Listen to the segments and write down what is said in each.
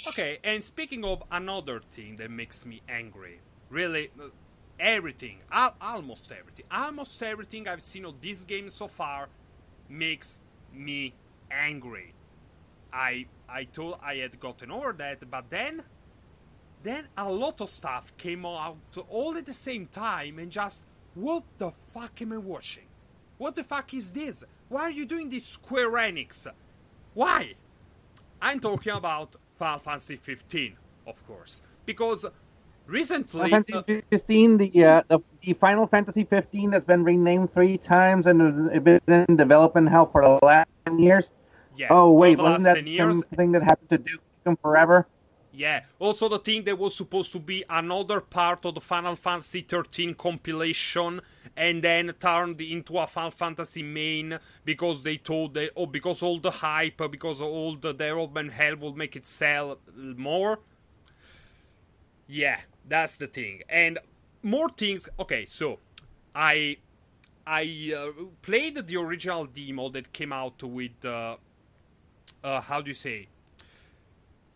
Okay, and speaking of another thing that makes me angry, really, everything, almost everything I've seen of this game so far makes me angry. I thought I had gotten over that, but then a lot of stuff came out all at the same time, and just, what the fuck am I watching? What the fuck is this? Why are you doing this, Square Enix? Why? I'm talking about Final Fantasy 15, of course, because Final recently, Fantasy 15, the Final Fantasy 15 that's been renamed 3 times and has been in development hell for the last 10 years. yeah, Oh for wait, the wasn't last that 10 years, some thing that happened to Duke Nukem Forever? yeah, also the thing that was supposed to be another part of the Final Fantasy 13 compilation and then turned into a Final Fantasy main because they told that, oh, because all the hype, because all the development hell will make it sell more. Yeah, that's the thing. And more things. Okay, so I played the original demo that came out with how do you say,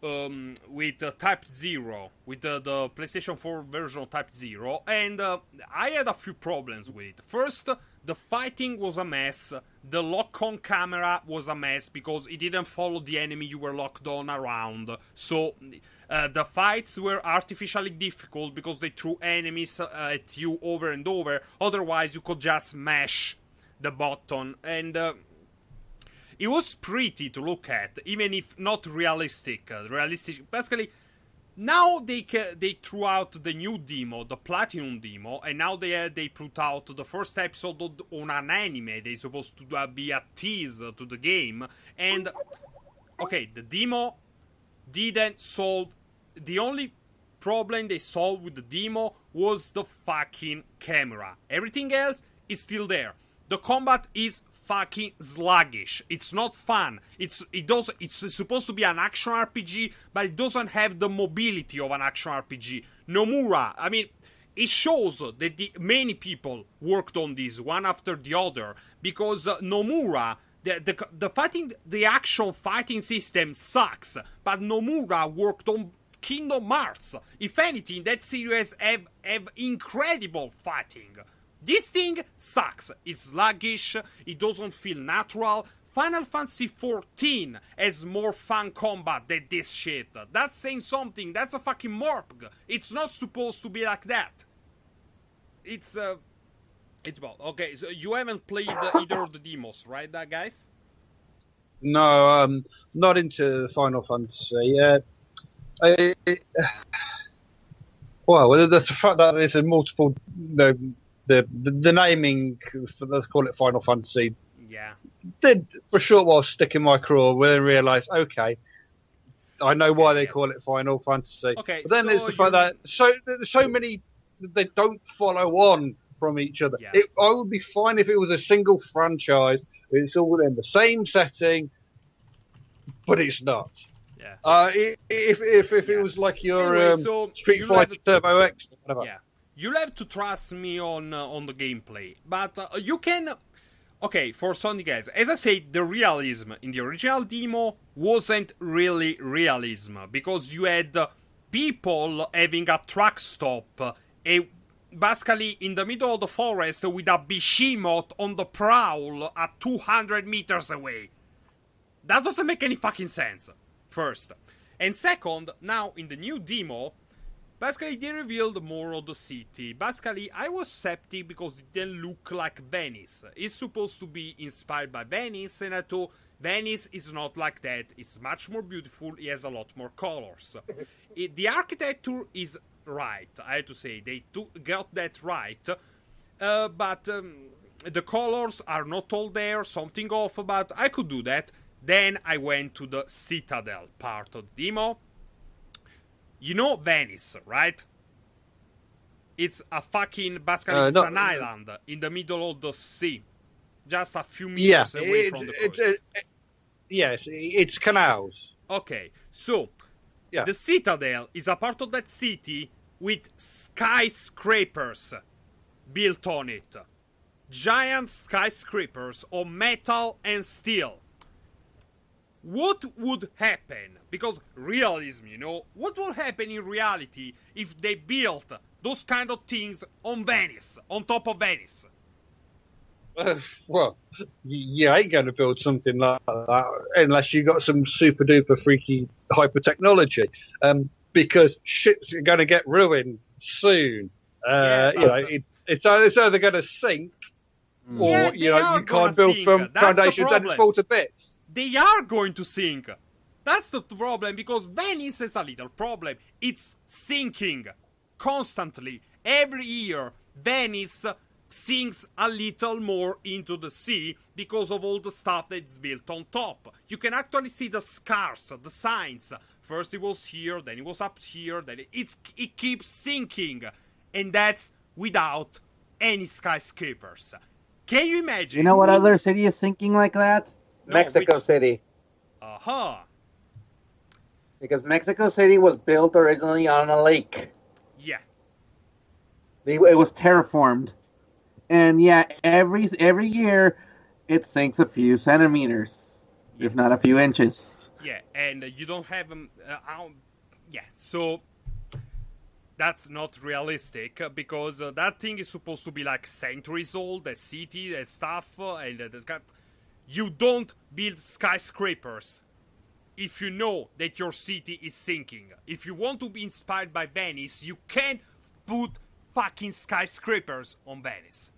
with Type Zero, with the PlayStation 4 version of Type Zero, and I had a few problems with it. First, the fighting was a mess. The lock-on camera was a mess because it didn't follow the enemy you were locked on around. So the fights were artificially difficult because they threw enemies at you over and over. Otherwise, you could just mash the button, and it was pretty to look at, even if not realistic. Basically, now they threw out the new demo, the Platinum demo, and now they put out the first episode on an anime. They're supposed to be a tease to the game, and okay, the demo didn't solve. The only problem they solved with the demo was the fucking camera. Everything else is still there. The combat is fucking sluggish. It's not fun. It's supposed to be an action RPG, but it doesn't have the mobility of an action RPG. Nomura, I mean, it shows that many people worked on this one after the other because Nomura. The action fighting system sucks, but Nomura worked on Kingdom Hearts. If anything, that series have incredible fighting. This thing sucks. It's sluggish. It doesn't feel natural. Final Fantasy XIV has more fun combat than this shit. That's saying something. That's a fucking morpg. It's not supposed to be like that. It's about okay. So you haven't played either of the demos, right, guys? No, not into Final Fantasy. I, well, the fact that there's a multiple, the naming, let's call it Final Fantasy, Yeah. did for a short while stick in my craw. When I realised, okay, I know why they call it Final Fantasy. Okay, but then so there's the fact that so many they don't follow on from each other. Yeah. I would be fine if it was a single franchise. It's all in the same setting, but it's not. Yeah. If it was like your Anyway, so Street Fighter Turbo X, whatever. Yeah, you'll have to trust me on the gameplay, but you can. Okay, for Sonic guys, as I said, the realism in the original demo wasn't really realism because you had people having a truck stop, basically in the middle of the forest with a behemoth on the prowl at 200 meters away. That doesn't make any fucking sense. First. And second, now in the new demo, basically they revealed more of the city. Basically, I was skeptic because it didn't look like Venice. It's supposed to be inspired by Venice, and I thought Venice is not like that. It's much more beautiful, it has a lot more colors. The architecture is right, I have to say. They got that right. But the colors are not all there, something off, but I could do that. Then I went to the Citadel part of the demo. You know Venice, right? It's a fucking, basically it's an island in the middle of the sea. Just a few meters away from the coast. Yes, it's canals. Okay, so the Citadel is a part of that city with skyscrapers built on it. Giant skyscrapers of metal and steel. what would happen? Because realism, you know, what would happen in reality if they built those kind of things on Venice, on top of Venice? Well, you ain't going to build something like that unless you got some super duper freaky hyper technology, because shit's going to get ruined soon. It's either going to sink, or Yeah, you can't build from foundations and it's fall to bits. They are going to sink. That's the problem, because Venice has a little problem. It's sinking constantly. Every year, Venice sinks a little more into the sea because of all the stuff that's built on top. You can actually see the scars, the signs. First it was here, then it was up here, then it keeps sinking. And that's without any skyscrapers. Can you imagine? You know what other city is sinking like that? No, Mexico City. Uh-huh. Because Mexico City was built originally on a lake. Yeah. It was terraformed. And yeah, every year it sinks a few centimeters, if not a few inches. Yeah, and you don't have yeah, so that's not realistic, because that thing is supposed to be like centuries old, the city, the stuff, and you don't build skyscrapers if you know that your city is sinking. If you want to be inspired by Venice, you can't put fucking skyscrapers on Venice.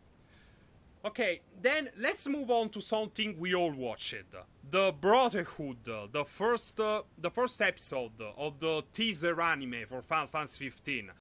Okay, then let's move on to something we all watched. The Brotherhood, the first episode of the teaser anime for Final Fantasy 15.